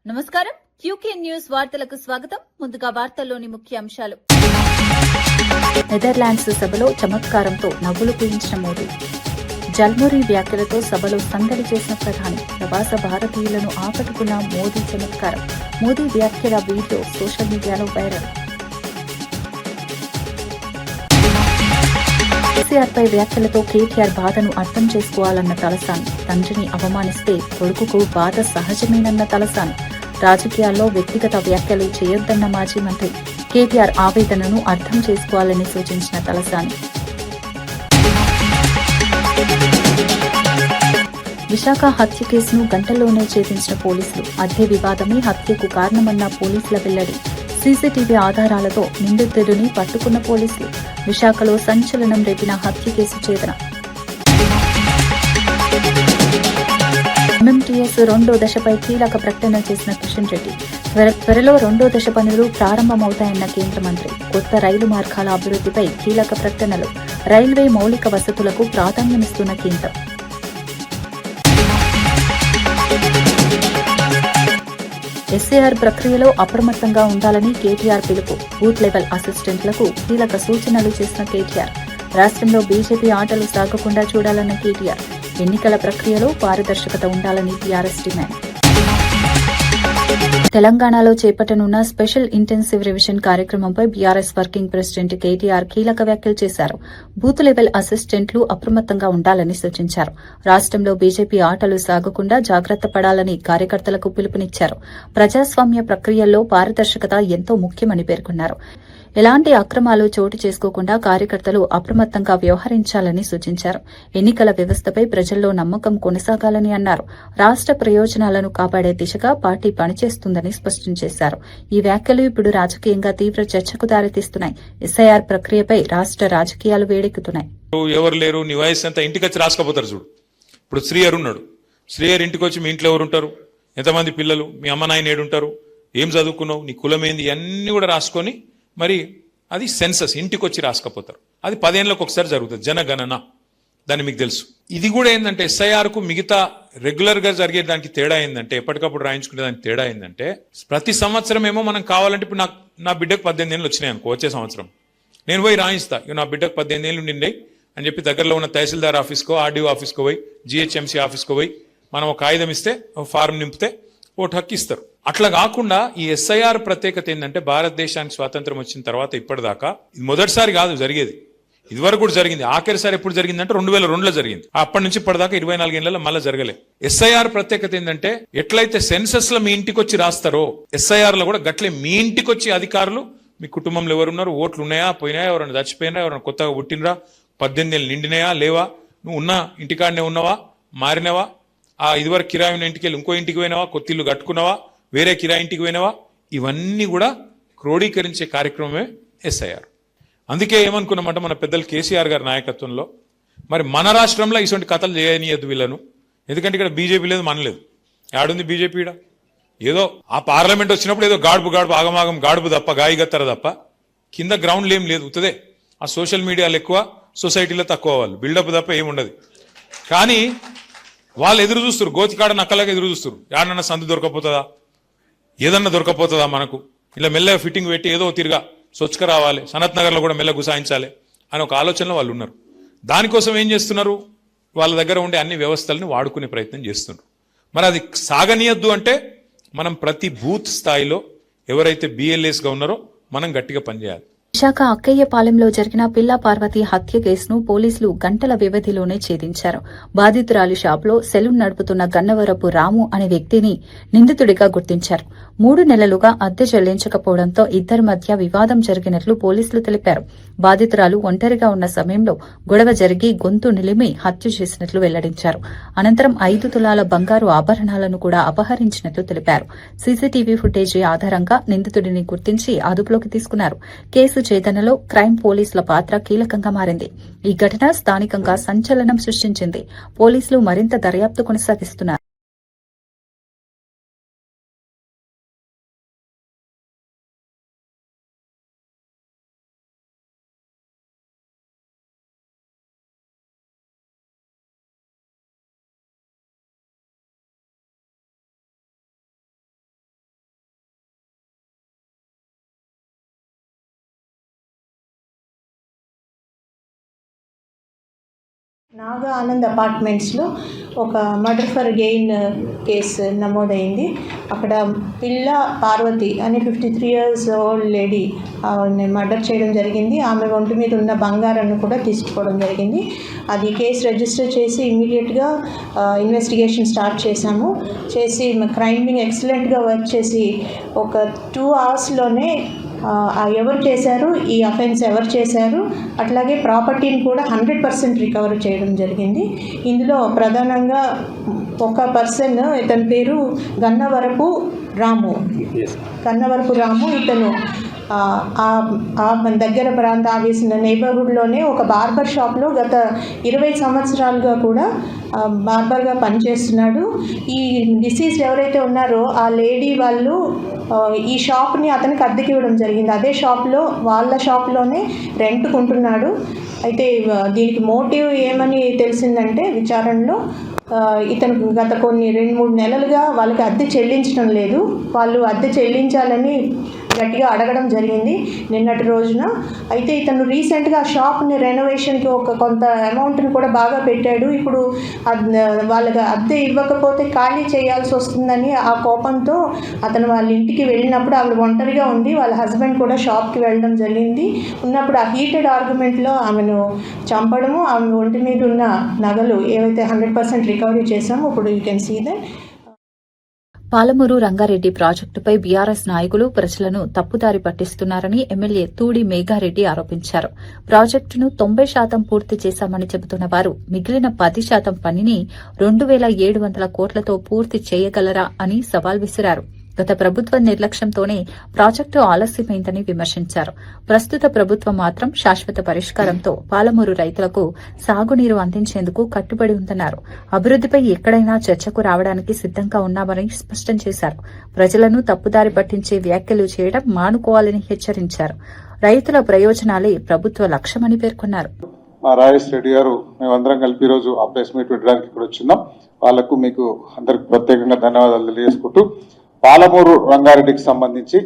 నమస్కారం. QK news వార్తలకు స్వాగతం. ముందుగా వార్తల్లోని ముఖ్య అంశాలు. నెదర్లాండ్స్ సభలో చమత్కారంతో నవ్వులు పూయించిన మోదీ. జల్మోరీ వ్యాఖ్యలతో సభలో సందడి చేసిన ప్రధాని. ప్రవాస భారతీయులను ఆకట్టుకున్న మోదీ చమత్కారం. మోదీ వ్యాఖ్యల వీడియో సోషల్ మీడియాలో వైరల్. కేసీఆర్పై వ్యాఖ్యలతో కేటీఆర్ బాధను అర్థం చేసుకోవాలన్న తలసాని. తండ్రిని అవమానిస్తే కొడుకుకు బాధ సహజమేనన్న తలసాని. రాజకీయాల్లో వ్యక్తిగత వ్యాఖ్యలు చేయొద్దన్న మాజీ మంత్రి. కేటీఆర్ ఆవేదనను అర్థం చేసుకోవాలని సూచించిన తలసాని. విశాఖ హత్య కేసును గంటల్లోనే ఛేదించిన పోలీసులు. అద్దె వివాదమే హత్యకు కారణమన్న పోలీసుల వెల్లడి. సీసీటీవీ ఆధారాలతో నిందితుడిని పట్టుకున్న పోలీసులు. విశాఖలో సంచలనం రేపిన హత్య కేసు ఛేదన. ఎంఎంటీఎస్ రెండో దశపై కీలక ప్రకటన చేసిన కిషన్ రెడ్డి. త్వరలో రెండో దశ పనులు ప్రారంభమవుతాయన్న కేంద్ర మంత్రి. కొత్త రైలు మార్గాల అభివృద్ధిపై కీలక ప్రకటనలు. రైల్వే మౌలిక వసతులకు ప్రాధాన్యమిస్తున్న కేంద్రం. ఎస్ఏఆర్ ప్రక్రియలో అప్రమత్తంగా ఉండాలని కేటీఆర్ పిలుపు. బూత్ లెవెల్ అసిస్టెంట్లకు కీలక సూచనలు చేసిన కేటీఆర్. రాష్ట్రంలో బీజేపీ ఆటలు సాగకుండా చూడాలన్న కేటీఆర్. ఎన్నికల ప్రక్రియలో పారదర్శకత ఉండాలని టీఆర్ఎస్ డిమాండ్. తెలంగాణలో చేపట్టనున్న స్పెషల్ ఇంటెన్సివ్ రివిజన్ కార్యక్రమంపై బీఆర్ఎస్ వర్కింగ్ ప్రెసిడెంట్ కేటీఆర్ కీలక వ్యాఖ్యలు చేశారు. బూత్ లెవెల్ అసిస్టెంట్లు అప్రమత్తంగా ఉండాలని సూచించారు. రాష్ట్రంలో బీజేపీ ఆటలు సాగకుండా జాగ్రత్త పడాలని కార్యకర్తలకు పిలుపునిచ్చారు. ప్రజాస్వామ్య ప్రక్రియల్లో పారదర్శకత ఎంతో ముఖ్యమని పేర్కొన్నారు. ఎలాంటి అక్రమాలు చోటు చేసుకోకుండా కార్యకర్తలు అప్రమత్తంగా వ్యవహరించాలని సూచించారు. ఎన్నికల వ్యవస్థపై ప్రజల్లో నమ్మకం కొనసాగాలని అన్నారు. రాష్ట్ర ప్రయోజనాలను కాపాడే దిశగా పార్టీ పనిచేస్తుందని స్పష్టం చేశారు. ఈ వ్యాఖ్యలు ఇప్పుడు రాజకీయంగా తీవ్ర చర్చకు దారితీస్తున్నాయి. ఎస్ఐఆర్ ప్రక్రియపై రాష్ట్ర రాజకీయాలు వేడెక్కుతున్నాయి. ఎవరు లేరు, నీ వయసు అంతా ఇంటికి వచ్చి రాసుకపోతారు చూడు. ఇప్పుడు శ్రీహర్ ఉన్నాడు. శ్రీహర్ ఇంటికి వచ్చి మీ ఇంట్లో ఎవరు ఉంటారు, ఎంతమంది పిల్లలు, మీ అమ్మ నాయన ఏడుంటారు, ఏం చదువుకున్నావు, నీ కులం ఏంది, అన్నీ కూడా రాసుకొని మరి అది సెన్సస్ ఇంటికి వచ్చి రాసుకపోతారు. అది 10 ఏళ్లకు ఒకసారి జరుగుతుంది, జనగణన. దాన్ని మీకు తెలుసు. ఇది కూడా ఏంటంటే ఎస్ఐఆర్ కు మిగతా రెగ్యులర్ గా జరిగే దానికి తేడా ఏంటంటే, ఎప్పటికప్పుడు రాయించుకునే దానికి తేడా ఏంటంటే, ప్రతి సంవత్సరం ఏమో మనం కావాలంటే ఇప్పుడు నా బిడ్డకు 18 ఏళ్ళు వచ్చినాయి అనుకో, వచ్చే సంవత్సరం నేను పోయి రాయిస్తా, నా బిడ్డకు 18 ఏళ్ళు నిండే అని చెప్పి దగ్గరలో ఉన్న తహసీల్దార్ ఆఫీస్కో, ఆర్డీఓ ఆఫీస్కో పోయి, జిహెచ్ఎంసీ ఆఫీస్కో పోయి మనం ఒక కాగితం ఇస్తే, ఫారం నింపితే ఓటు హక్కు ఇస్తారు. అట్లా కాకుండా ఈ ఎస్ఐఆర్ ప్రత్యేకత ఏంటంటే, భారతదేశానికి స్వాతంత్రం వచ్చిన తర్వాత ఇప్పటిదాకా ఇది మొదటిసారి కాదు జరిగేది. ఇదివరకు కూడా జరిగింది. ఆఖరిసారి ఎప్పుడు జరిగిందంటే 2002లో జరిగింది. అప్పటి నుంచి ఇప్పటిదాకా 24 ఏళ్లలో మళ్ళీ జరగలే. ఎస్ఐఆర్ ప్రత్యేకత ఏంటంటే, ఎట్లయితే సెన్సస్ లో మీ ఇంటికి వచ్చి రాస్తారో ఎస్ఐఆర్ లో కూడా గట్లే మీ ఇంటికి వచ్చి అధికారులు, మీ కుటుంబంలో ఎవరున్నారు, ఓట్లు ఉన్నాయా పోయినాయా, ఎవరైనా చచ్చిపోయినా, ఎవరైనా కొత్తగా పుట్టినరా, 18 ఏళ్ళు నిండినాయా లేవా, నువ్వు ఉన్నా ఇంటికాడనే ఉన్నావా, మారినవా, ఆ ఇదివరకు కిరాయి ఉన్న ఇంటికి వెళ్ళి ఇంకో ఇంటికి పోయినావా, కొత్త ఇల్లు కట్టుకున్నావా, వేరే కిరాయి ఇంటికి పోయినావా, ఇవన్నీ కూడా క్రోడీకరించే కార్యక్రమమే ఎస్ఐఆర్. అందుకే ఏమనుకున్నామంటే, మన పెద్దలు కేసీఆర్ గారి నాయకత్వంలో మరి మన రాష్ట్రంలో ఇటువంటి కథలు చేయనీయద్దు వీళ్ళను. ఎందుకంటే ఇక్కడ బీజేపీ లేదు, మనలేదు. ఆడుంది బీజేపీ. ఏదో ఆ పార్లమెంట్ వచ్చినప్పుడు ఏదో గాడుపు ఆగమాగం గాడుపు తప్ప, గాయగత్తర తప్ప కింద గ్రౌండ్లు ఏం లేదు. ఉత్తదే ఆ సోషల్ మీడియాలో ఎక్కువ, సొసైటీలో తక్కువ, వాళ్ళు బిల్డప్ తప్ప ఏముండదు. కానీ వాళ్ళు ఎదురు చూస్తారు, గోతికాడ నక్కలాగా ఎదురు చూస్తారు. యాడన్నా సందు దొరకపోతుందా, ఏదన్నా దొరకపోతుందా మనకు, ఇలా మెల్లగా ఫిట్టింగ్ పెట్టి ఏదో తిరిగా సొచ్చుక రావాలి, సనత్ నగర్లో కూడా మెల్ల గుసాయించాలి అని ఒక ఆలోచనలో వాళ్ళు ఉన్నారు. దానికోసం ఏం చేస్తున్నారు, వాళ్ళ దగ్గర ఉండే అన్ని వ్యవస్థలను వాడుకునే ప్రయత్నం చేస్తున్నారు. మరి అది సాగనీయద్దు అంటే మనం ప్రతి బూత్ స్థాయిలో ఎవరైతే బిఎల్ఏస్గా ఉన్నారో మనం గట్టిగా పనిచేయాలి. విశాఖ అక్కయ్యపాలెంలో జరిగిన పిల్ల పార్వతి హత్య కేసును పోలీసులు గంటల వ్యవధిలోనే ఛేదించారు. బాధితురాలి షాపులో సెలూన్ నడుపుతున్న గన్నవరపు రాము అనే వ్యక్తిని నిందితుడిగా గుర్తించారు. 3 నెలలుగా అద్దె చెల్లించకపోవడంతో ఇద్దరి మధ్య వివాదం జరిగినట్లు పోలీసులు తెలిపారు. బాధితురాలు ఒంటరిగా ఉన్న సమయంలో గొడవ జరిగి గొంతు నిలిమి హత్య చేసినట్లు వెల్లడించారు. అనంతరం 5 తులాల బంగారు ఆభరణాలను కూడా అపహరించినట్లు తెలిపారు. సీసీటీవీ ఫుటేజీ ఆధారంగా నిందితుడిని గుర్తించి అదుపులోకి తీసుకున్నారు. కేసు ఛేదనలో క్రైమ్ పోలీసుల పాత్ర కీలకంగా మారింది. ఈ ఘటన స్థానికంగా సంచలనం సృష్టించింది. పోలీసులు మరింత దర్యాప్తు కొనసాగిస్తున్నారు. నాగా ఆనంద్ అపార్ట్మెంట్స్లో ఒక మర్డర్ ఫర్ గెయిన్ కేసు నమోదైంది. అక్కడ పిల్ల పార్వతి అనే 53 years ఓల్డ్ లేడీ మర్డర్ చేయడం జరిగింది. ఆమె ఒంటి మీద ఉన్న బంగారాన్ని కూడా తీసుకోవడం జరిగింది. అది కేసు రిజిస్టర్ చేసి ఇమీడియట్గా ఇన్వెస్టిగేషన్ స్టార్ట్ చేశాము. క్రైమ్ వింగ్ ఎక్సలెంట్గా వర్క్ చేసి ఒక 2 hours-లోనే ఎవరు చేశారు, ఈ అఫెన్స్ ఎవరు చేశారు, అట్లాగే ప్రాపర్టీని కూడా 100% రికవర్ చేయడం జరిగింది. ఇందులో ప్రధానంగా ఒక పర్సన్, ఇతని పేరు గన్నవరపు రాము. ఇతను మన దగ్గర వేసిన నైబర్హుడ్లోనే ఒక బార్బర్ షాప్లో గత 20 సంవత్సరాలుగా కూడా బార్బర్గా పనిచేస్తున్నాడు. ఈ డిసీజ్ ఎవరైతే ఉన్నారో ఆ లేడీ వాళ్ళు ఈ షాప్ని అతనికి అద్దెకి ఇవ్వడం జరిగింది. అదే షాప్లో వాళ్ళ షాప్లోనే రెంట్కు ఉంటున్నాడు. అయితే దీనికి మోటివ్ ఏమని తెలిసిందంటే విచారణలో ఇతను గత 2-3 నెలలుగా వాళ్ళకి అద్దె చెల్లించడం లేదు. వాళ్ళు అద్దె చెల్లించాలని గట్టిగా అడగడం జరిగింది నిన్నటి రోజున. అయితే ఇతను రీసెంట్గా ఆ షాప్ని రెనోవేషన్కి కొంత అమౌంట్ని కూడా బాగా పెట్టాడు. ఇప్పుడు వాళ్ళకి అద్దె ఇవ్వకపోతే ఖాళీ చేయాల్సి వస్తుందని ఆ కోపంతో అతను వాళ్ళ ఇంటికి వెళ్ళినప్పుడు ఆవిడ ఒంటరిగా ఉంది. వాళ్ళ హస్బెండ్ కూడా షాప్కి వెళ్ళడం జరిగింది. ఉన్నప్పుడు ఆ హీటెడ్ ఆర్గ్యుమెంట్లో ఆమెను చంపడము, ఆమె ఒంటి మీద ఉన్న నగలు ఏవైతే 100% రికవరీ చేశామో ఇప్పుడు you can see that. Palamuru Rangareddy ప్రాజెక్టుపై బీఆర్ఎస్ నాయకులు ప్రజలను తప్పుదారి పట్టిస్తున్నారని ఎమ్మెల్యే తూడి మేఘారెడ్డి ఆరోపించారు. ప్రాజెక్టును 90% పూర్తి చేశామని చెబుతున్న వారు మిగిలిన 10% పనిని 2,700 కోట్లతో పూర్తి చేయగలరా అని సవాల్ విసిరారు. గత ప్రభుత్వ నిర్లక్ష్యంతోనే ప్రాజెక్టు ఆలస్యమైందని విమర్శించారు. ప్రస్తుత ప్రభుత్వం మాత్రం శాశ్వత పరిష్కారంతో పాలమూరు రైతులకు సాగునీరు అందించేందుకు కట్టుబడి ఉందన్నారు. అభివృద్దిపై ఎక్కడైనా చర్చకు రావడానికి సిద్దంగా ఉన్నామని స్పష్టం చేశారు. ప్రజలను తప్పుదారి పట్టించే వ్యాఖ్యలు చేయడం మానుకోవాలని హెచ్చరించారు. రైతుల ప్రయోజనాలే ప్రభుత్వ లక్ష్యమని పేర్కొన్నారు. రాజేష్ రెడ్డి గారు మేమందరం కలిపి ఈరోజు ఆ ప్రెస్ మీట్ పెట్టడానికి ఇక్కడ వచ్చిన్నాం. వాళ్లకు మీకు అందరికి ప్రత్యేకంగా ధన్యవాదాలు తెలియజేసుకుంటూ, పాలమూరు రంగారెడ్డికి సంబంధించి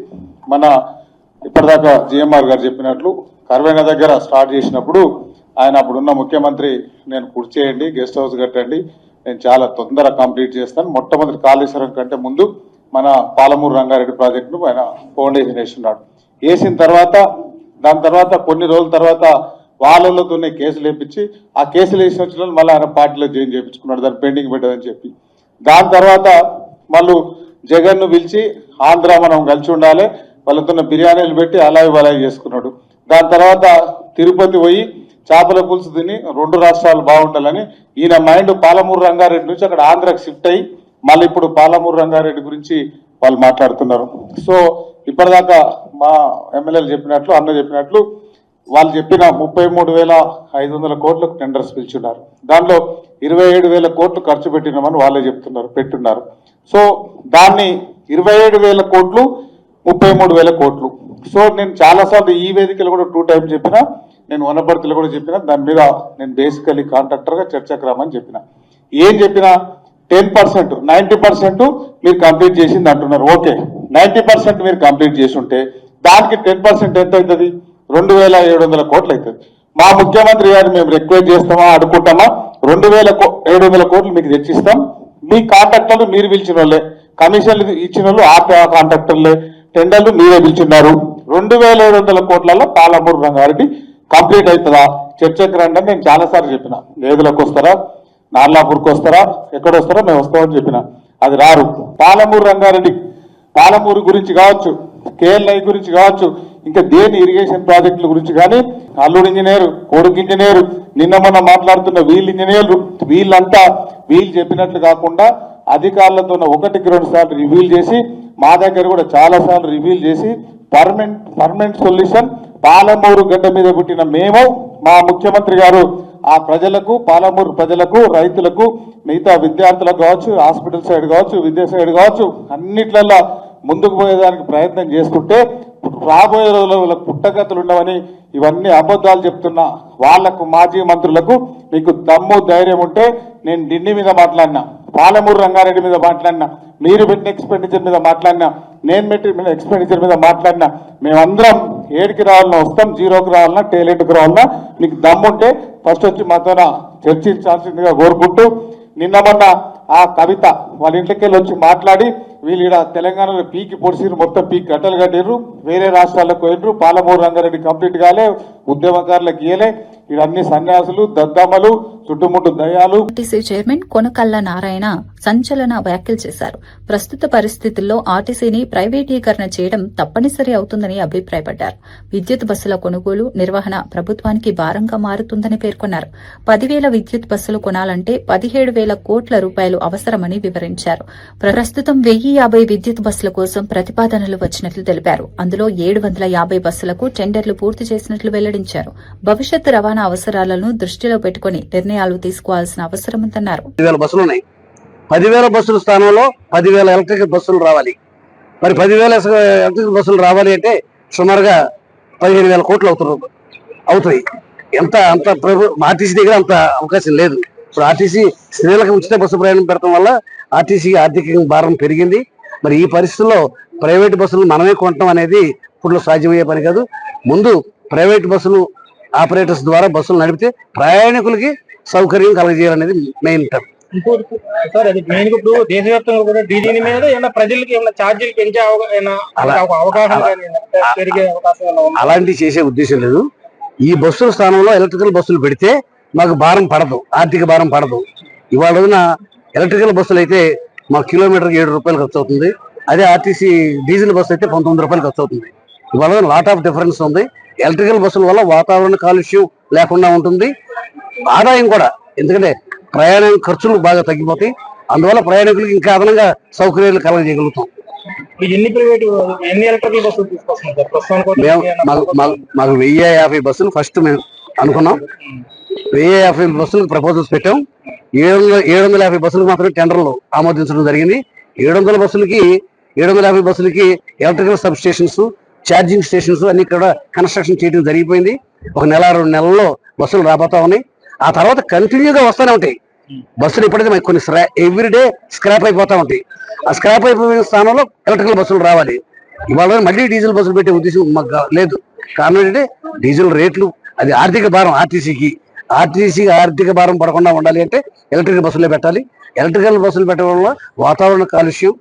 మన ఇప్పటిదాకా జిఎంఆర్ గారు చెప్పినట్లు కర్వేన దగ్గర స్టార్ట్ చేసినప్పుడు ఆయన అప్పుడున్న ముఖ్యమంత్రి నేను పూర్తి చేయండి, గెస్ట్ హౌస్ కట్టండి, నేను చాలా తొందరగా కంప్లీట్ చేస్తాను, మొట్టమొదటి కాళేశ్వరం కంటే ముందు మన పాలమూరు రంగారెడ్డి ప్రాజెక్టును ఆయన ఫౌండేషన్ వేసినాడు. వేసిన తర్వాత దాని తర్వాత కొన్ని రోజుల తర్వాత వాళ్ళతోనే కేసులు వేపించి ఆ కేసులు వేసిన వచ్చిన మళ్ళీ ఆయన పార్టీలో జాయిన్ చేయించుకున్నాడు, దాన్ని పెండింగ్ పెట్టదని చెప్పి. దాని తర్వాత మళ్ళీ జగన్ను పిలిచి ఆంధ్ర మనం కలిసి ఉండాలి, వాళ్ళతో బిర్యానీలు పెట్టి అలాగే బలాయి చేసుకున్నాడు. దాని తర్వాత తిరుపతి పోయి చేపల పులుసు తిని 2 రాష్ట్రాలు బాగుండాలని ఈయన మైండ్ పాలమూరు రంగారెడ్డి నుంచి అక్కడ ఆంధ్రాకి షిఫ్ట్ అయ్యి మళ్ళీ ఇప్పుడు పాలమూరు రంగారెడ్డి గురించి వాళ్ళు మాట్లాడుతున్నారు. సో ఇప్పటిదాకా మా ఎమ్మెల్యేలు చెప్పినట్లు, అన్న చెప్పినట్లు వాళ్ళు చెప్పిన 33,500 కోట్లకు టెండర్స్ పిలిచున్నారు. దానిలో 27,000 కోట్లు ఖర్చు పెట్టినామని వాళ్ళే చెప్తున్నారు, పెట్టున్నారు. సో దాన్ని 27,000 కోట్లు 33,000 కోట్లు. సో నేను చాలాసార్లు ఈ వేదికలో కూడా 2 times చెప్పిన, నేను వనపర్తిలో కూడా చెప్పిన, దాని మీద నేను బేసికలీ కాంట్రాక్టర్గా చర్చకు రామని చెప్పిన. ఏం చెప్పినా 10%, 90% మీరు కంప్లీట్ చేసింది అంటున్నారు. ఓకే, 90% మీరు కంప్లీట్ చేసి ఉంటే దానికి 10% ఎంత అవుతుంది? 2,700 కోట్లు అవుతుంది. మా ముఖ్యమంత్రి గారిని మేము రిక్వెస్ట్ చేస్తామా, అడుకుంటామా, 2,700 కోట్లు మీకు తెచ్చిస్తాం. మీ కాంట్రాక్టర్లు మీరు పిలిచిన వాళ్ళే, కమిషన్లు ఇచ్చిన వాళ్ళు ఆ కాంట్రాక్టర్లే, టెండర్లు మీరే పిలిచిన్నారు. 2,700 కోట్లలో పాలమూరు రంగారెడ్డి కంప్లీట్ అవుతుందా? చర్చకు రండి అని నేను చాలాసార్లు చెప్పిన. ఏదులకు వస్తారా, నార్లాపూర్కి వస్తారా, ఎక్కడ వస్తారో మేము వస్తామని చెప్పిన. అది రారు. పాలమూరు రంగారెడ్డి, పాలమూరు గురించి కావచ్చు, కేఎల్ఐ గురించి కావచ్చు, ఇంకా దేని ఇరిగేషన్ ప్రాజెక్టుల గురించి కానీ అల్లుడు ఇంజనీరు, కొడుకు ఇంజనీరు, నిన్న మొన్న మాట్లాడుతున్న వీళ్ళు ఇంజనీర్లు, వీళ్ళంతా వీళ్ళు చెప్పినట్లు కాకుండా అధికారులతో 1-2 సార్లు రివ్యూలు చేసి, మా దగ్గర కూడా చాలా సార్లు రివ్యూలు చేసి పర్మనెంట్ సొల్యూషన్ పాలమూరు గడ్డ మీద పుట్టిన మేము, మా ముఖ్యమంత్రి గారు ఆ ప్రజలకు, పాలమూరు ప్రజలకు, రైతులకు, మిగతా విద్యార్థులకు కావచ్చు, హాస్పిటల్ సైడ్ కావచ్చు, విద్యా సైడ్ కావచ్చు, అన్నిట్లలో ముందుకు పోయేదానికి ప్రయత్నం చేసుకుంటే రాబోయే రోజుల్లో పుట్టగతులు ఉండవని ఇవన్నీ అబద్ధాలు చెప్తున్నా వాళ్లకు, మాజీ మంత్రులకు మీకు దమ్ము ధైర్యం ఉంటే నేను ఢిల్లీ మీద మాట్లాడినా, పాలమూరు రంగారెడ్డి మీద మాట్లాడినా, మీరు పెట్టిన ఎక్స్పెండిచర్ మీద మాట్లాడినా, నేను పెట్టిన ఎక్స్పెండిచర్ మీద మాట్లాడినా, మేమందరం ఏడికి రావాలన్నా వస్తాం, జీరోకి రావాలన్నా, టేలెంట్కి రావాలన్నా, మీకు దమ్ముంటే ఫస్ట్ వచ్చి మాతో చర్చించాల్సిందిగా కోరుకుంటూ నిన్న మొన్న ఆ కవిత వాళ్ళ ఇంట్లోకి వెళ్ళి వచ్చి మాట్లాడి వీళ్ళు ఇక్కడ తెలంగాణలో పీకి పొడిసిరు, మొత్తం పీకి గట్టలు కట్టిర్రు, వేరే రాష్ట్రాలకు పోయినరు, పాలమూరు రంగారెడ్డి కంప్లీట్ కాలే, ఉద్యమకారులకు గీయలే, ఇక్కడ అన్ని సన్యాసులు దద్దమ్మలు చుట్టుముట్టు దయాలు. ఆర్టీసీ చైర్మన్ కొనకళ్ళ నారాయణ సంచలన వ్యాఖ్యలు చేశారు. ప్రస్తుత పరిస్థితుల్లో ఆర్టీసీని ప్రైవేటీకరణ చేయడం తప్పనిసరి అవుతుందని అభిప్రాయపడ్డారు. విద్యుత్ బస్సుల కొనుగోలు, నిర్వహణ ప్రభుత్వానికి భారంగా మారుతుందని పేర్కొన్నారు. 10,000 విద్యుత్ బస్సులు కొనాలంటే 17,000 కోట్ల రూపాయలు అవసరమని వివరించారు. ప్రస్తుతం 1,050 విద్యుత్ బస్సుల కోసం ప్రతిపాదనలు వచ్చినట్లు తెలిపారు. అందులో 750 బస్సులకు టెండర్లు పూర్తి చేసినట్లు వెల్లడించారు. భవిష్యత్తు రవాణా అవసరాలను దృష్టిలో పెట్టుకుని నిర్ణయాలు తీసుకోవాల్సిన అవసరం ఉందన్నారు. 10,000 బస్సులు ఉన్నాయి. 10,000 బస్సుల స్థానంలో 10,000 ఎలక్ట్రిక్ బస్సులు రావాలి. మరి 10,000 ఎలక్ట్రిక్ బస్సులు రావాలి అంటే సుమారుగా 15,000 కోట్లు అవుతాయి. అంత ఆర్టీసీ దగ్గర అంత అవకాశం లేదు. ఇప్పుడు ఆర్టీసీ స్త్రీలకు ఉచిత బస్సు ప్రయాణం పెడతాం వల్ల ఆర్టీసీకి ఆర్థిక భారం పెరిగింది. మరి ఈ పరిస్థితుల్లో ప్రైవేట్ బస్సులు మనమే కొనటం అనేది ఇప్పుడు సాధ్యమయ్యే పని కాదు. ముందు ప్రైవేట్ బస్సులు ఆపరేటర్స్ ద్వారా బస్సులు నడిపితే ప్రయాణికులకి సౌకర్యం కలగజేయాలనేది మెయిన్ టర్మ్. ఇంకోటి సార్, అది మెయిన్ ఇప్పుడు దేశవ్యాప్తంగా కూడా దీని మీద ఏమైనా ప్రజలకి ఏమైనా ఛార్జీలు పెంచే అవకాశం పెరిగే అవకాశం అలాంటివి చేసే ఉద్దేశం లేదు. ఈ బస్సుల స్థానంలో ఎలక్ట్రికల్ బస్సులు పెడితే మాకు భారం పడదు, ఆర్థిక భారం పడదు. ఇవాళ రోజున ఎలక్ట్రికల్ బస్సులు అయితే మాకు కిలోమీటర్కి 7 రూపాయలు ఖర్చు అవుతుంది. అదే ఆర్టీసీ డీజిల్ బస్సు అయితే 19 రూపాయలు ఖర్చు అవుతుంది. ఇవాళ లాట్ ఆఫ్ డిఫరెన్స్ ఉంది. ఎలక్ట్రికల్ బస్సుల వల్ల వాతావరణ కాలుష్యం లేకుండా ఉంటుంది, ఆదాయం కూడా, ఎందుకంటే ప్రయాణ ఖర్చులు బాగా తగ్గిపోతాయి. అందువల్ల ప్రయాణికులకు ఇంకా అదనంగా సౌకర్యాలు కలగజేయగలుగుతాం. ఎన్ని ఎలక్ట్రికల్ బస్సులు తీసుకొస్తున్నాం? మాకు 1,050 బస్సులు ఫస్ట్ మేము అనుకున్నాం. 1,050 బస్సులకు ప్రపోజల్స్ పెట్టాం. 750 బస్సులకు మాత్రమే టెండర్లు ఆమోదించడం జరిగింది. 750 బస్సులకి electrical sub stations, charging stations అన్ని కూడా కన్స్ట్రక్షన్ చేయడం జరిగిపోయింది. 1 నెల 2 నెలల్లో బస్సులు రాబోతా ఉన్నాయి. ఆ తర్వాత కంటిన్యూగా వస్తూనే ఉంటాయి బస్సులు. ఇప్పటికీ మాకు కొన్ని ఎవ్రీడే స్క్రాప్ అయిపోతా ఉంటాయి. ఆ స్క్రాప్ అయిపోయిన స్థానంలో ఎలక్ట్రికల్ బస్సులు రావాలి. ఇవాళ మళ్ళీ డీజిల్ బస్సులు పెట్టే ఉద్దేశం మాకు లేదు. కారణం ఏంటంటే డీజిల్ రేట్లు, అది ఆర్థిక భారం ఆర్టీసీకి ఆర్థిక భారం పడకుండా ఉండాలి అంటే ఎలక్ట్రికల్ బస్సులే పెట్టాలి. ఎలక్ట్రికల్ బస్సులు పెట్టడం వల్ల వాతావరణ కాలుష్యం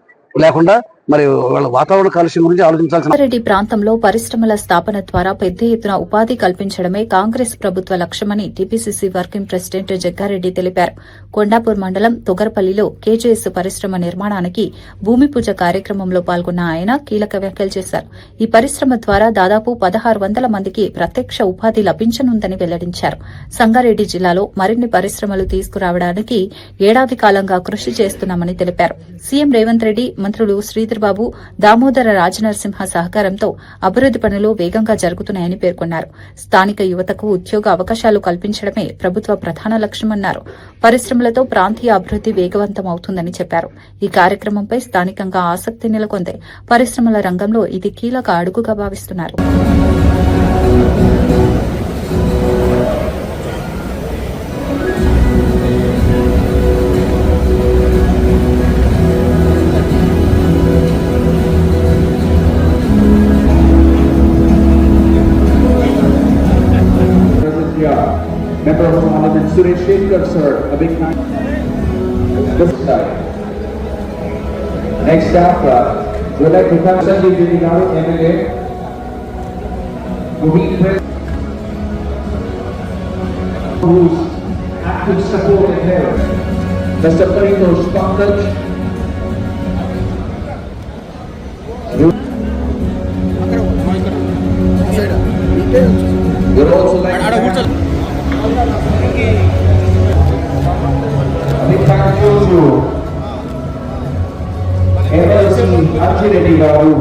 లేకుండా, మరి వాళ్ళ వాతావరణ కాలుష్యం గురించి ఆలోచించాల్సిన. రెడ్డి ప్రాంతంలో పరిశ్రమల స్థాపన ద్వారా పెద్ద ఎత్తున ఉపాధి కల్పించడమే కాంగ్రెస్ ప్రభుత్వ లక్ష్యమని టీపీసీసీ వర్కింగ్ ప్రెసిడెంట్ జగ్గారెడ్డి తెలిపారు. కొండాపూర్ మండలం తొగరపల్లిలో కేజీఎస్ పరిశ్రమ నిర్మాణానికి భూమి పూజ కార్యక్రమంలో పాల్గొన్న ఆయన కీలక వ్యాఖ్యలు చేశారు. ఈ పరిశ్రమ ద్వారా దాదాపు 1,600 మందికి ప్రత్యక్ష ఉపాధి లభించనుందని వెల్లడించారు. సంగారెడ్డి జిల్లాలో మరిన్ని పరిశ్రమలు తీసుకురావడానికి ఏడాది కాలంగా కృషి చేస్తున్నామని తెలిపారు. సీఎం రేవంత్ రెడ్డి, మంత్రులు శ్రీధర్బాబు, దామోదర రాజనరసింహ సహకారంతో అభివృద్ది పనులు వేగంగా జరుగుతున్నాయని పేర్కొన్నారు. స్థానిక యువతకు ఉద్యోగ అవకాశాలు కల్పించడమే ప్రభుత్వ ప్రధాన లక్ష్యమన్నారు. పరిశ్రమలతో ప్రాంతీయ అభివృద్ది వేగవంతం అవుతుందని చెప్పారు. ఈ కార్యక్రమంపై స్థానికంగా ఆసక్తి నెలకొంది. పరిశ్రమల రంగంలో ఇది కీలక అడుగుగా భావిస్తున్నారు. Member of Parliament Suresh Shekhar, sir, a big hand. This side. Next up, we'd like to thank Sanjay Gidigaru, MLA, whose active support and help. Mr. Paritosh Pankaj. We'd also like to thank MLC Arjun Reddy Garu,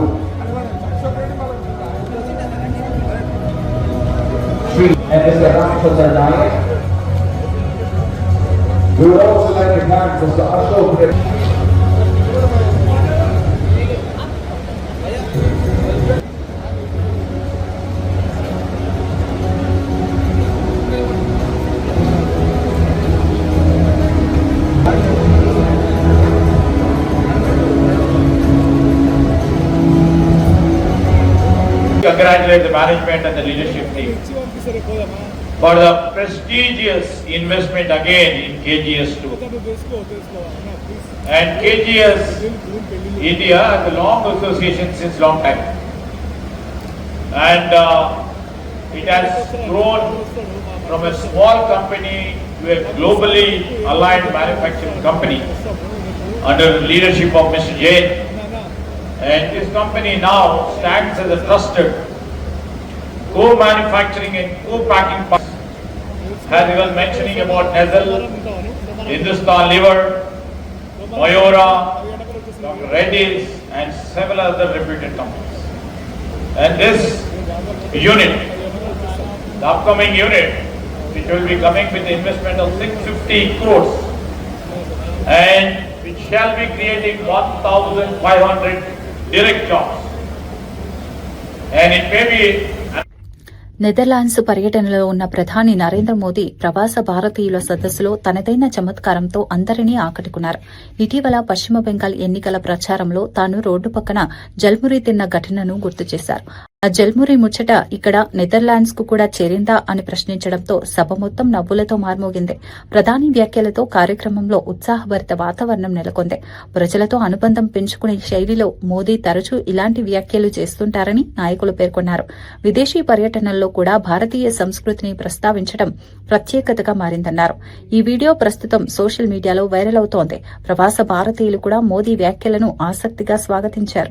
Shri and Mr. Ramchandra Nayak. We would also like to thank Mr. Ashok Reddy. Congratulate the management and the leadership team. for the prestigious investment again in KGS2. And KGS India has a long association since long time. And it has grown from a small company to a globally aligned manufacturing company under the leadership of Mr. Jain. And this company now stands as a trusted co-manufacturing and co-packing partner. As he was mentioning about Nezal, Hindustan Liver, Mayura, Dr. Reddy's and several other reputed companies. And this unit, the upcoming unit, which will be coming with the investment of 650 crores and which shall be creating 1,500 direct jobs. And it may be Netherlands పర్యటనలో ఉన్న ప్రధాని నరేంద్ర మోదీ ప్రవాస భారతీయుల సదస్సులో తనదైన చమత్కారంతో అందరినీ ఆకట్టుకున్నారు. ఇటీవల పశ్చిమ బెంగాల్ ఎన్నికల ప్రచారంలో తాను రోడ్డు పక్కన జల్మురి తిన్న ఘటనను గుర్తు చేశారు. ఆ జల్మురి ముచ్చట ఇక్కడ నెదర్లాండ్స్ కు కూడా చేరిందా అని ప్రశ్నించడంతో సభ మొత్తం నవ్వులతో మార్మోగింది. ప్రధాని వ్యాఖ్యలతో కార్యక్రమంలో ఉత్సాహభరిత వాతావరణం నెలకొంది. ప్రజలతో అనుబంధం పెంచుకునే శైలిలో మోదీ తరచూ ఇలాంటి వ్యాఖ్యలు చేస్తుంటారని నాయకులు పేర్కొన్నారు. విదేశీ పర్యటనల్లో కూడా భారతీయ సంస్కృతిని ప్రస్తావించడం ప్రత్యేకతగా మారిందన్నారు. ఈ వీడియో ప్రస్తుతం సోషల్ మీడియాలో వైరల్ అవుతోంది. ప్రవాస భారతీయులు కూడా మోదీ వ్యాఖ్యలను ఆసక్తిగా స్వాగతించారు.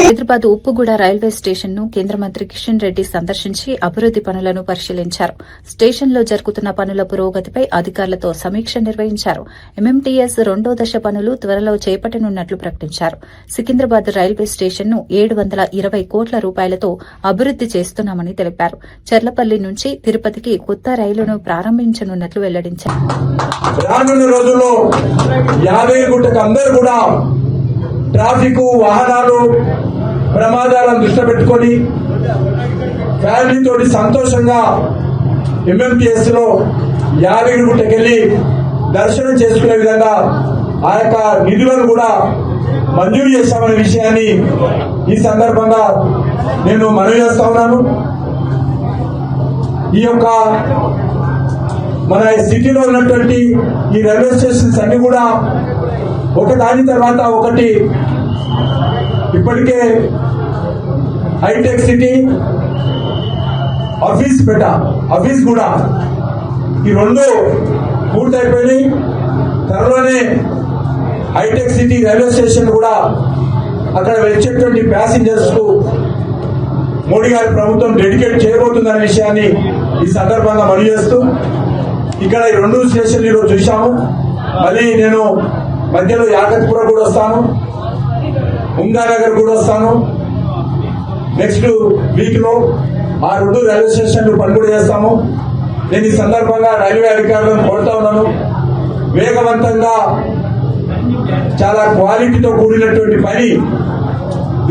హైదరాబాద్ ఉప్పుగూడ రైల్వే స్టేషన్ ను కేంద్ర మంత్రి కిషన్ రెడ్డి సందర్శించి అభివృద్ది పనులను పరిశీలించారు. స్టేషన్లో జరుగుతున్న పనుల పురోగతిపై అధికారులతో సమీక్ష నిర్వహించారు. ఎంఎంటీఎస్ 2వ దశ పనులు త్వరలో చేపట్టనున్నట్లు ప్రకటించారు. సికింద్రాబాద్ రైల్వే స్టేషన్ ను 720 కోట్ల రూపాయలతో అభివృద్ది చేస్తున్నామని తెలిపారు. చర్లపల్లి నుంచి తిరుపతికి కొత్త రైలును ప్రారంభించనున్నట్లు వెల్లడించారు. రానున్న రోజుల్లో యాదగిరిగుట్టకు అందరూ కూడా ట్రాఫిక్ వాహనాలు ప్రమాదాలను దృష్టి పెట్టుకొని ఫ్యామిలీతోటి సంతోషంగా ఎంఎంటీఎస్ లో యాదగిరిగుట్టకెళ్లి దర్శనం చేసుకునే విధంగా ఆ యొక్క నిధులను కూడా మంజూరు చేశామనే విషయాన్ని ఈ సందర్భంగా నేను మనవి చేస్తా ఉన్నాను. ఈ యొక్క మన సిటీలో ఉన్నటువంటి ఈ రైల్వే స్టేషన్స్ అన్ని కూడా ఒకదాని తర్వాత ఒకటి ఇప్పటికే హైటెక్ సిటీ ఆఫీస్ కూడా ఈ రెండు పూర్తయిపోయినాయి. త్వరలోనే హైటెక్ సిటీ రైల్వే స్టేషన్ కూడా అక్కడ వచ్చేటువంటి ప్యాసింజర్స్ కు మోడీ గారి ప్రభుత్వం డెడికేట్ చేయబోతుందనే విషయాన్ని ఈ సందర్భంగా మనవి చేస్తూ ఇక్కడ ఈ రెండు స్టేషన్లు ఈరోజు చూశాము. మళ్ళీ నేను మధ్యలో యాగత్పుర కూడా వస్తాను, ఉంగానగర్ కూడా వస్తాను. నెక్స్ట్ వీక్ లో ఆ రెండు రైల్వే స్టేషన్లు పని కూడా చేస్తాము. నేను ఈ సందర్భంగా రైల్వే అధికారులను కోరుతా ఉన్నాను, వేగవంతంగా చాలా క్వాలిటీతో కూడినటువంటి పని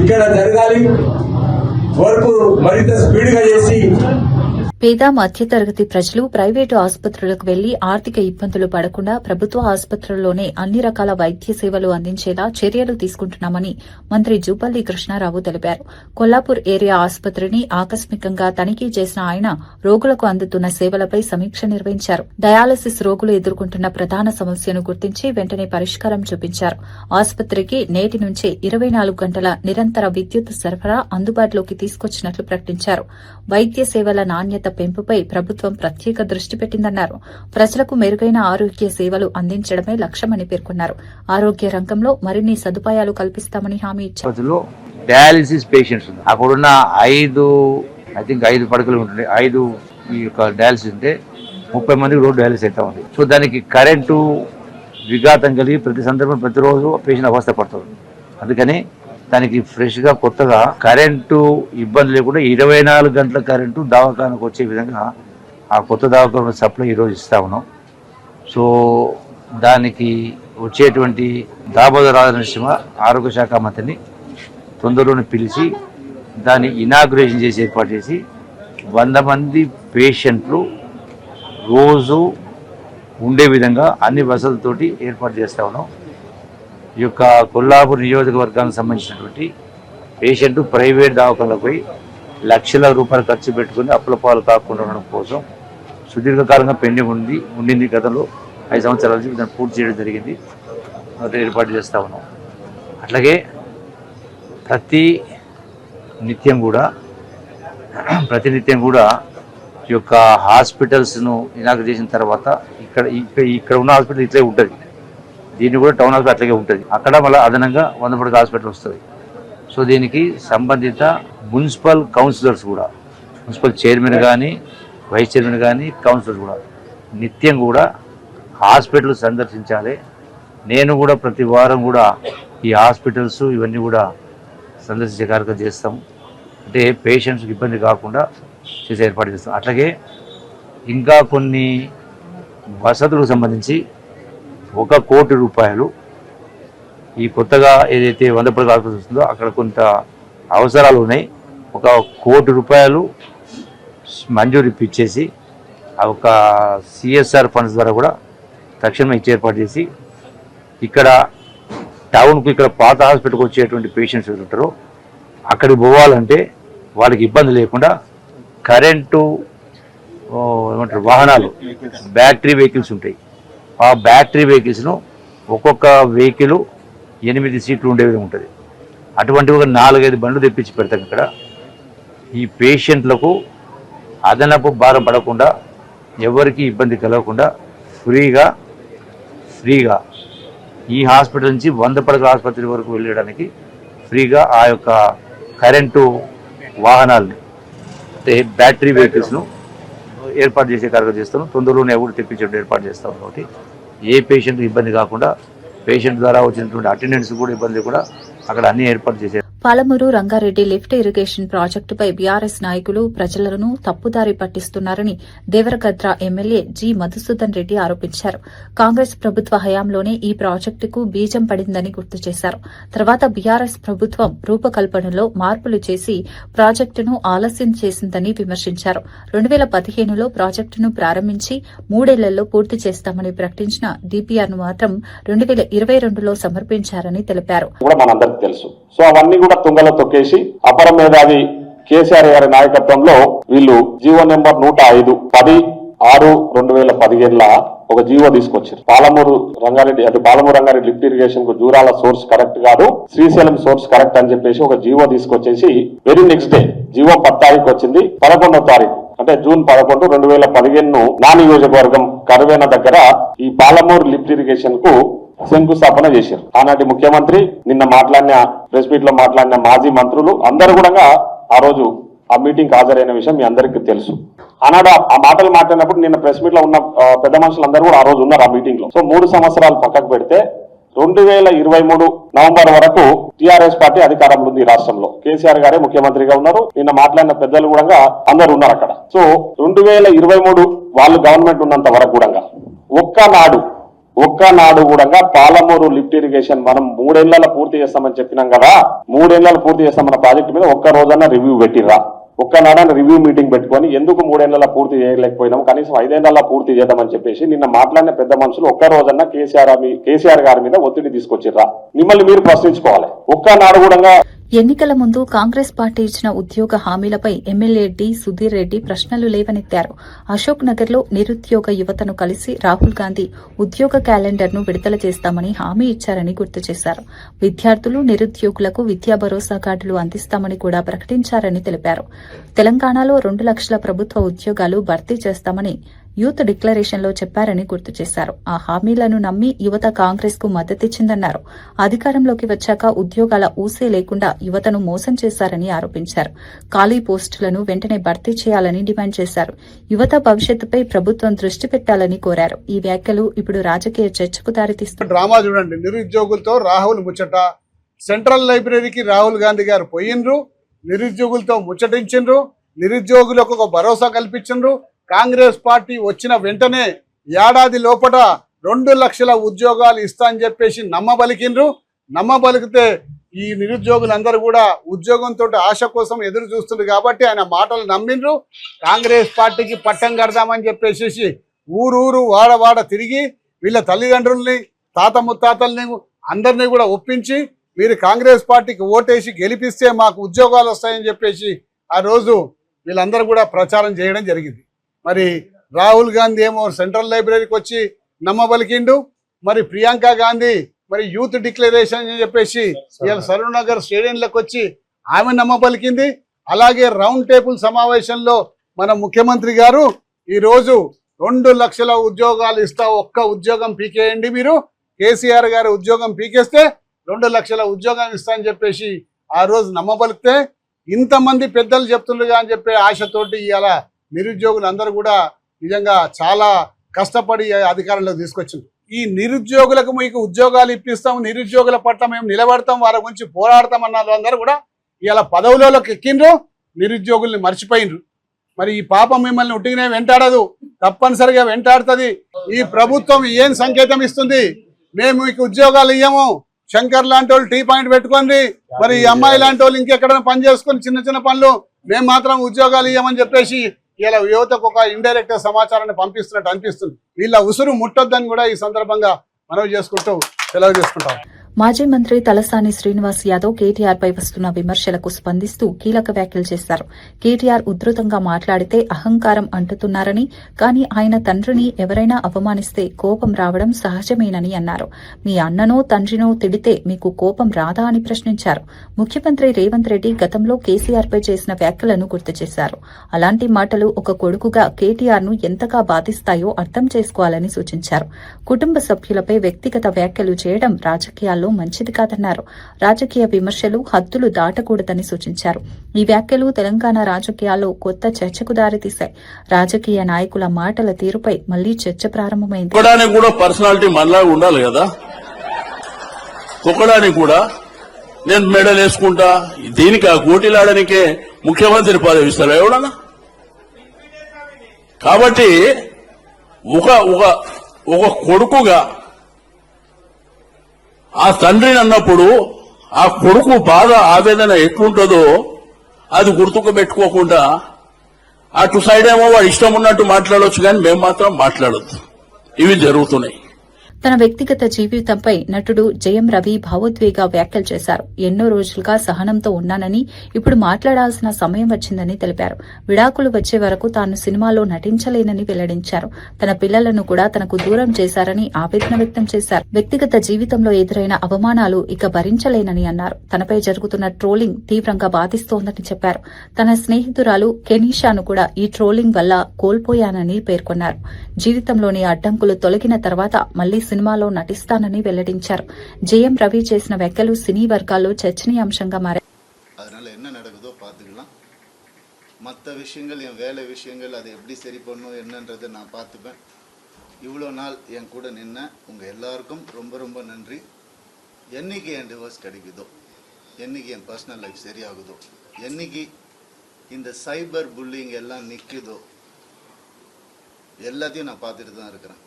ఇక్కడ జరగాలి. వర్క్ మరింత స్పీడ్ గా చేసి పేద మధ్యతరగతి ప్రజలు ప్రైవేటు ఆసుపత్రులకు వెళ్లి ఆర్థిక ఇబ్బందులు పడకుండా ప్రభుత్వ ఆసుపత్రుల్లోనే అన్ని రకాల వైద్య సేవలు అందించేలా చర్యలు తీసుకుంటున్నామని మంత్రి జూపల్లి కృష్ణారావు తెలిపారు. కొల్లాపూర్ ఏరియా ఆసుపత్రిని ఆకస్మికంగా తనిఖీ చేసిన ఆయన రోగులకు అందుతున్న సేవలపై సమీక్ష నిర్వహించారు. డయాలసిస్ రోగులు ఎదుర్కొంటున్న ప్రధాన సమస్యను గుర్తించి వెంటనే పరిష్కారం చూపించారు. ఆసుపత్రికి నేటి నుంచే 24 గంటల నిరంతర విద్యుత్ సరఫరా అందుబాటులోకి తీసుకొచ్చినట్లు ప్రకటించారు. వైద్య సేవల నాణ్యత నాణ్యత పెంపుపై ప్రభుత్వం ప్రత్యేక దృష్టి పెట్టిందన్నారు. ప్రజలకు మెరుగైన ఆరోగ్య సేవలు అందించడమే లక్ష్యమని పేర్కొన్నారు. ఆరోగ్య రంగంలో మరిన్ని సదుపాయాలు కల్పిస్తామని హామీ ఇచ్చారు. డయాలిసిస్ పేషెంట్స్ అక్కడున్న 5 పడకలు ఉంటుంది. 5 ఈ యొక్క డయాలిసిస్ ఉంటే 30 మందికి రోజు డయాలిసిస్ అవుతా ఉంది. సో దానికి కరెంటు విఘాతం కలిగి ప్రతి సందర్భం ప్రతిరోజు పేషెంట్ అవస్థ పడుతుంది. అందుకని దానికి ఫ్రెష్గా కొత్తగా కరెంటు ఇబ్బంది లేకుండా 24 గంటల కరెంటు దవాఖానకు వచ్చే విధంగా ఆ కొత్త దవాఖాన సప్లై ఈరోజు ఇస్తా ఉన్నాం. సో దానికి వచ్చేటువంటి దామోదర రాజనరసింహ ఆరోగ్య శాఖ మంత్రిని తొందరలోనే పిలిచి దాన్ని ఇనాగ్రేషన్ చేసి ఏర్పాటు చేసి 100 మంది పేషెంట్లు రోజు ఉండే విధంగా అన్ని వసతులతోటి ఏర్పాటు చేస్తా ఉన్నాం. ఈ యొక్క కొల్లాపూర్ నియోజకవర్గానికి సంబంధించినటువంటి పేషెంట్ ప్రైవేట్ దవాఖానలకు పోయి లక్షల రూపాయలు ఖర్చు పెట్టుకుని అప్పుల పాలు కాకుండా ఉండడం కోసం సుదీర్ఘకాలంగా పెండింగ్ ఉండింది. గతంలో 5 సంవత్సరాల నుంచి దాన్ని పూర్తి చేయడం జరిగింది. ఏర్పాటు చేస్తూ ఉన్నాం. అట్లాగే ప్రతి నిత్యం కూడా ఈ యొక్క హాస్పిటల్స్ను ఇనాగ్రేట్ చేసిన తర్వాత ఇక్కడ ఉన్న హాస్పిటల్ ఇట్లే ఉంటుంది. దీన్ని కూడా టౌన్ హాస్పిటల్ అట్లాగే ఉంటుంది. అక్కడ మళ్ళీ అదనంగా 100 పడకల హాస్పిటల్ వస్తుంది. సో దీనికి సంబంధిత మున్సిపల్ కౌన్సిలర్స్ కూడా, మున్సిపల్ చైర్మన్ కానీ వైస్ చైర్మన్ కానీ కౌన్సిలర్స్ కూడా నిత్యం కూడా హాస్పిటల్ సందర్శించాలి. నేను కూడా ప్రతి వారం కూడా ఈ హాస్పిటల్స్ ఇవన్నీ కూడా సందర్శించే కార్యక్రమం చేస్తాము. అంటే పేషెంట్స్కి ఇబ్బంది కాకుండా చేసే ఏర్పాటు చేస్తాం. అట్లాగే ఇంకా కొన్ని వసతులకు సంబంధించి 1 కోటి రూపాయలు ఈ కొత్తగా ఏదైతే 100 పడకల హాస్పిటల్ వస్తుందో అక్కడ కొంత అవసరాలు ఉన్నాయి. 1 కోటి రూపాయలు మంజూరు ఇప్పించేసి ఆ ఒక సిఎస్ఆర్ ఫండ్స్ ద్వారా కూడా తక్షణం ఇచ్చి ఏర్పాటు చేసి ఇక్కడ టౌన్కు ఇక్కడ పాత హాస్పిటల్కి వచ్చేటువంటి పేషెంట్స్ ఉంటారో అక్కడికి పోవాలంటే వాళ్ళకి ఇబ్బంది లేకుండా కరెంటు ఏమంటారు వాహనాలు, బ్యాటరీ వెహికల్స్ ఉంటాయి. ఆ బ్యాటరీ వెహికల్స్ను ఒక్కొక్క వెహికల్ 8 సీట్లు ఉండే విధంగా ఉంటుంది. అటువంటి ఒక 4-5 బండ్లు తెప్పించి పెడతాం. ఇక్కడ ఈ పేషెంట్లకు అదనపు భారం పడకుండా, ఎవరికి ఇబ్బంది కలగకుండా ఫ్రీగా ఈ హాస్పిటల్ నుంచి 100 పడకల ఆసుపత్రి వరకు వెళ్ళడానికి ఫ్రీగా ఆ యొక్క కరెంటు వాహనాలని అంటే బ్యాటరీ వెహికల్స్ను ఏర్పాటు చేసే కార్యక్రమం చేస్తాను. తొందరలోనే ఎవరు తెప్పించడం ఏర్పాటు చేస్తాం. కాబట్టి ఏ పేషెంట్ ఇబ్బంది కాకుండా పేషెంట్ ద్వారా వచ్చినటువంటి అటెండెన్స్ కూడా ఇబ్బంది కూడా అక్కడ అన్ని ఏర్పాటు చేసే. పాలమూరు రంగారెడ్డి లిఫ్ట్ ఇరిగేషన్ ప్రాజెక్టుపై బీఆర్ఎస్ నాయకులు ప్రజలను తప్పుదారి పట్టిస్తున్నారని దేవరకద్ర ఎమ్మెల్యే జి మధుసూదన్ రెడ్డి ఆరోపించారు. కాంగ్రెస్ ప్రభుత్వ హయాంలోనే ఈ ప్రాజెక్టుకు బీజం పడిందని గుర్తు చేశారు. తర్వాత బీఆర్ఎస్ ప్రభుత్వం రూపకల్పనలో మార్పులు చేసి ప్రాజెక్టును ఆలస్యం చేసిందని విమర్శించారు. 2015లో ప్రాజెక్టును ప్రారంభించి 3 ఏళ్లలో పూర్తి చేస్తామని ప్రకటించిన డీపీఆర్ను మాత్రం 2022లో సమర్పించారని తెలిపారు. సో అవన్నీ కూడా తుంగలో తొక్కేసి అపర మేధావి కేసీఆర్ గారి నాయకత్వంలో వీళ్ళు జీవో నెంబర్ 105 10/6/2015 ఒక జీవో తీసుకొచ్చారు. పాలమూరు రంగారెడ్డి లిఫ్ట్ ఇరిగేషన్ కు జూరాల సోర్స్ కరెక్ట్ కాదు, శ్రీశైలం సోర్స్ కరెక్ట్ అని చెప్పేసి ఒక జీవో తీసుకొచ్చేసి వెరీ నెక్స్ట్ డే జీవో 10 తారీఖు వచ్చింది. 11వ తారీఖు అంటే జూన్ 11, 2015 నా నియోజకవర్గం కరువేన దగ్గర ఈ పాలమూరు లిఫ్ట్ ఇరిగేషన్ కు శంకుస్థాపన చేశారు. ఆనాటి ముఖ్యమంత్రి, నిన్న ప్రెస్ మీట్ లో మాట్లాడిన మాజీ మంత్రులు అందరూ కూడా ఆ రోజు ఆ మీటింగ్ హాజరైన విషయం మీ అందరికీ తెలుసు. ఆనాడు ఆ మాటలు మాట్లాడినప్పుడు నిన్న ప్రెస్ మీట్ లో ఉన్న పెద్ద మనుషులందరూ కూడా ఆ రోజు ఉన్నారు ఆ మీటింగ్ లో. సో 3 సంవత్సరాలు పక్కకు పెడితే 2023 నవంబర్ వరకు టీఆర్ఎస్ పార్టీ అధికారంలో ఉంది ఈ రాష్ట్రంలో. కేసీఆర్ గారే ముఖ్యమంత్రిగా ఉన్నారు. నిన్న మాట్లాడిన పెద్దలు కూడా అందరూ ఉన్నారు అక్కడ. సో 2023 వాళ్ళు గవర్నమెంట్ ఉన్నంత వరకు కూడా ఒక్కనాడు కూడా పాలమూరు లిఫ్ట్ ఇరిగేషన్ మనం 3 ఏళ్లలో పూర్తి చేస్తామని చెప్పినాం కదా, 3 ఏళ్లలో పూర్తి చేస్తామన్న ప్రాజెక్టు మీద ఒక్క రోజన్నా రివ్యూ పెట్టిర్రా? ఒక్కనాడని రివ్యూ మీటింగ్ పెట్టుకొని ఎందుకు 3 ఏళ్లలో పూర్తి చేయలేకపోయినాం, కనీసం 5 ఏళ్లలో పూర్తి చేద్దామని చెప్పేసి నిన్న మాట్లాడిన పెద్ద మనుషులు ఒక్క రోజన్నా కేసీఆర్ గారి మీద ఒత్తిడి తీసుకొచ్చిర్రా? మిమ్మల్ని మీరు ప్రశ్నించుకోవాలి. ఒక్కనాడు కూడా ఎన్నికల ముందు కాంగ్రెస్ పార్టీ ఇచ్చిన ఉద్యోగ హామీలపై ఎమ్మెల్యే డి సుధీర్ రెడ్డి ప్రశ్నలు లేవనెత్తారు. అశోక్ నగర్లో నిరుద్యోగ యువతను కలిసి రాహుల్ గాంధీ ఉద్యోగ క్యాలెండర్ను విడుదల చేస్తామని హామీ ఇచ్చారని గుర్తు చేశారు. విద్యార్థులు, నిరుద్యోగులకు విద్యా భరోసా కార్డులు అందిస్తామని కూడా ప్రకటించారని తెలిపారు. తెలంగాణలో 2 లక్షల ప్రభుత్వ ఉద్యోగాలు భర్తీ చేస్తామని యూత్ డిక్లరేషన్లో చెప్పారని గుర్తు చేశారు. ఆ హామీలను నమ్మి యువత కాంగ్రెస్ కు మద్దతిచ్చిందన్నారు. అధికారంలోకి వచ్చాక ఉద్యోగాల ఊసే లేకుండా యువతను మోసం చేశారని ఆరోపించారు. ఖాళీ పోస్టులను వెంటనే భర్తీ చేయాలని డిమాండ్ చేశారు. యువత భవిష్యత్తుపై ప్రభుత్వం దృష్టి పెట్టాలని కోరారు. ఈ వ్యాఖ్యలు ఇప్పుడు రాజకీయ చర్చకు దారితీస్తున్నారు. డ్రామా చూడండి, నిరుద్యోగులతో రాహుల్ ముచ్చట. సెంట్రల్ లైబ్రరీకి రాహుల్ గాంధీ గారు పోయినరు, నిరుద్యోగులతో ముచ్చటించిండ్రు, నిరుద్యోగులకు ఒక భరోసా కల్పించిండ్రు. కాంగ్రెస్ పార్టీ వచ్చిన వెంటనే ఏడాది లోపల 2 లక్షల ఉద్యోగాలు ఇస్తా అని చెప్పేసి నమ్మబలికితే ఈ నిరుద్యోగులందరూ కూడా ఉద్యోగంతో ఆశ కోసం ఎదురు చూస్తున్నారు కాబట్టి ఆయన మాటలు నమ్మిండ్రు. కాంగ్రెస్ పార్టీకి పట్టం కడదామని చెప్పేసి ఊరూరు వాడ తిరిగి వీళ్ళ తల్లిదండ్రుల్ని, తాత ముత్తాతల్ని అందరినీ కూడా ఒప్పించి మీరు కాంగ్రెస్ పార్టీకి ఓటేసి గెలిపిస్తే మాకు ఉద్యోగాలు వస్తాయని చెప్పేసి ఆ రోజు వీళ్ళందరూ కూడా ప్రచారం చేయడం జరిగింది. మరి రాహుల్ గాంధీ ఏమో సెంట్రల్ లైబ్రరీకి వచ్చి నమ్మబలికిండు, మరి ప్రియాంక గాంధీ మరి యూత్ డిక్లరేషన్ అని చెప్పేసి ఇవాళ సరూనగర్ స్టేడియంలోకి వచ్చి ఆమె నమ్మబలికింది. అలాగే రౌండ్ టేబుల్ సమావేశంలో మన ముఖ్యమంత్రి గారు ఈరోజు 2 లక్షల ఉద్యోగాలు ఇస్తా, ఒక్క ఉద్యోగం పీకేయండి, మీరు కేసీఆర్ గారు ఉద్యోగం పీకేస్తే 2 లక్షల ఉద్యోగం ఇస్తా అని చెప్పేసి ఆ రోజు నమ్మబలికితే ఇంతమంది పెద్దలు చెప్తుండగా అని చెప్పే ఆశతోటి ఇవాళ నిరుద్యోగులందరూ కూడా నిజంగా చాలా కష్టపడి అధికారంలోకి తీసుకొచ్చింది. ఈ నిరుద్యోగులకు మీకు ఉద్యోగాలు ఇప్పిస్తాం, నిరుద్యోగుల పట్ల మేము నిలబడతాం, వారి గురించి పోరాడతాం అన్న వాళ్ళందరూ కూడా ఇలా పదవులలోకి ఎక్కిండ్రు, నిరుద్యోగుల్ని మర్చిపోయినరు. మరి ఈ పాపం మిమ్మల్ని ఉట్టిగానే వెంటాడదు, తప్పనిసరిగా వెంటాడుతుంది. ఈ ప్రభుత్వం ఏం సంకేతం ఇస్తుంది? మేము మీకు ఉద్యోగాలు ఇయ్యము, శంకర్ లాంటి వాళ్ళు టీ పాయింట్ పెట్టుకోండి, మరి ఈ అమ్మాయి లాంటి వాళ్ళు ఇంకెక్కడైనా పని చేసుకొని చిన్న పనులు, మేము మాత్రం ఉద్యోగాలు ఇయ్యమని చెప్పేసి ఇలా యువతకు ఒక ఇండైరెక్ట్ సమాచారాన్ని పంపిస్తున్నట్టు అనిపిస్తుంది. వీళ్ళ ఉసురు ముట్టొద్దని కూడా ఈ సందర్భంగా మనవి చేసుకుంటూ సెలవు చేసుకుంటాం. మాజీ మంత్రి తలసాని శ్రీనివాస్ యాదవ్ కేటీఆర్ పై వస్తున్న విమర్శలకు స్పందిస్తూ కీలక వ్యాఖ్యలు చేశారు. కేటీఆర్ ఉధృతంగా మాట్లాడితే అహంకారం అంటుతున్నారని, కానీ ఆయన తండ్రిని ఎవరైనా అవమానిస్తే కోపం రావడం సహజమేనని అన్నారు. మీ అన్ననో తండ్రినో తిడితే మీకు కోపం రాదా అని ప్రశ్నించారు. ముఖ్యమంత్రి రేవంత్ రెడ్డి గతంలో కేసీఆర్ పై చేసిన వ్యాఖ్యలను గుర్తు చేశారు. అలాంటి మాటలు ఒక కొడుకుగా కేటీఆర్ ను ఎంతగా బాధిస్తాయో అర్థం చేసుకోవాలని సూచించారు. కుటుంబ సభ్యులపై వ్యక్తిగత వ్యాఖ్యలు చేయడం రాజకీయాల్లో మంచిది కాదన్నారు. రాజకీయ విమర్శలు హద్దులు దాటకూడదని సూచించారు. ఈ వ్యాఖ్యలు తెలంగాణ రాజకీయాల్లో కొత్త చర్చకు దారితీశాయి. రాజకీయ నాయకుల మాటల తీరుపై మళ్లీ చర్చ ప్రారంభమైంది. కుక్కడానికి కూడా పర్సనాలిటీ మనలాగా ఉండాలి కదా. కుక్కడానికి కూడా నేను మెడల్ వేసుకుంటా, దీనికి ఆ కోటిలాడనికే ముఖ్యమంత్రి పదవి ఇస్తారు ఎవడన్నా. కాబట్టి ఒక కొడుకుగా ఆ తండ్రిని అన్నప్పుడు ఆ కొడుకు బాధ, ఆవేదన ఎట్లుంటుందో అది గుర్తుకు పెట్టుకోకుండా అటు సైడ్ ఏమో వాడు ఇష్టం ఉన్నట్టు మాట్లాడవచ్చు, కానీ మేము మాత్రం మాట్లాడొద్దు. ఇవి జరుగుతున్నాయి. తన వ్యక్తిగత జీవితంపై నటుడు జయం రవి భావోద్వేగ వ్యాఖ్యలు చేశారు. ఎన్నో రోజులుగా సహనంతో ఉన్నానని, ఇప్పుడు మాట్లాడాల్సిన సమయం వచ్చిందని తెలిపారు. విడాకులు వచ్చే వరకు తాను సినిమాలో నటించలేనని వెల్లడించారు. తన పిల్లలను కూడా తనకు దూరం చేశారని ఆవేదన వ్యక్తం చేశారు. వ్యక్తిగత జీవితంలో ఎదురైన అవమానాలు ఇక భరించలేనని అన్నారు. తనపై జరుగుతున్న ట్రోలింగ్ తీవ్రంగా బాధిస్తోందని చెప్పారు. తన స్నేహితురాలు కెనీషాను కూడా ఈ ట్రోలింగ్ వల్ల కోల్పోయానని పేర్కొన్నారు. జీవితంలోని అడ్డంకులు తొలగిన తర్వాత మళ్లీ సినిమాలో నటిస్తానని వెల్లడించారు. జయం రవి చేసిన వ్యాఖ్యలు సినీ వర్గాల్లో చర్చనీయాంశంగా మారాయి. அதனால என்ன நடக்குதோ பார்த்துக்கலாம். மற்ற விஷயங்கள், என் வேலை விஷயங்கள், அது எப்படி சரி பண்ணணும் என்னன்றதை நான் பார்த்துப்பேன். இவ்வளோ நாள் என் கூட நின்ன உங்கள் எல்லாருக்கும் ரொம்ப ரொம்ப நன்றி. என்னைக்கு என் டிவோர்ஸ் கிடைக்குதோ, என்னைக்கு என் பர்சனல் லைஃப் சரியாகுதோ, என்னைக்கு இந்த சைபர் புல்லிங் எல்லாம் நிற்குதோ, எல்லாத்தையும் நான் பார்த்துட்டு தான் இருக்கிறேன்.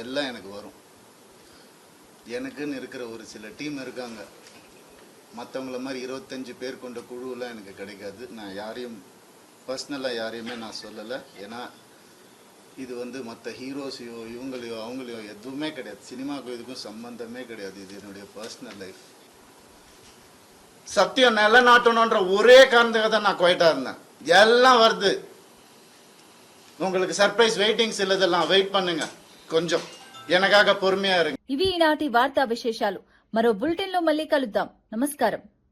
எல்லாம் எனக்கு வரும். எனக்குன்னு இருக்கிற ஒரு சில டீம் இருக்காங்க. மற்றவங்கள மாதிரி 25 பேர் கொண்ட குழுவெலாம் எனக்கு கிடைக்காது. நான் யாரையும் பர்சனலாக யாரையுமே நான் சொல்லலை. ஏன்னா இது வந்து மற்ற ஹீரோஸையோ இவங்களையோ அவங்களையோ எதுவுமே கிடையாது. சினிமாவுக்கும் இதுக்கும் சம்பந்தமே கிடையாது. இது என்னுடைய பர்சனல் லைஃப். சத்தியம் நிலநாட்டணுன்ற ஒரே காரணத்துக்காக தான் நான் குவைட்டா இருந்தேன். எல்லாம் வருது, உங்களுக்கு సర్ప్రైజ్ వెయిటింగ్స్ இல்லதெல்லாம் వెయిట్ பண்ணுங்க, కొంచెం எனக்காக பொறுமையா இருங்க. ఇవి ఈనాటి వార్తా విశేషాలు. మరో బులెటిన్ లో మళ్ళీ కలుద్దాం. నమస్కారం.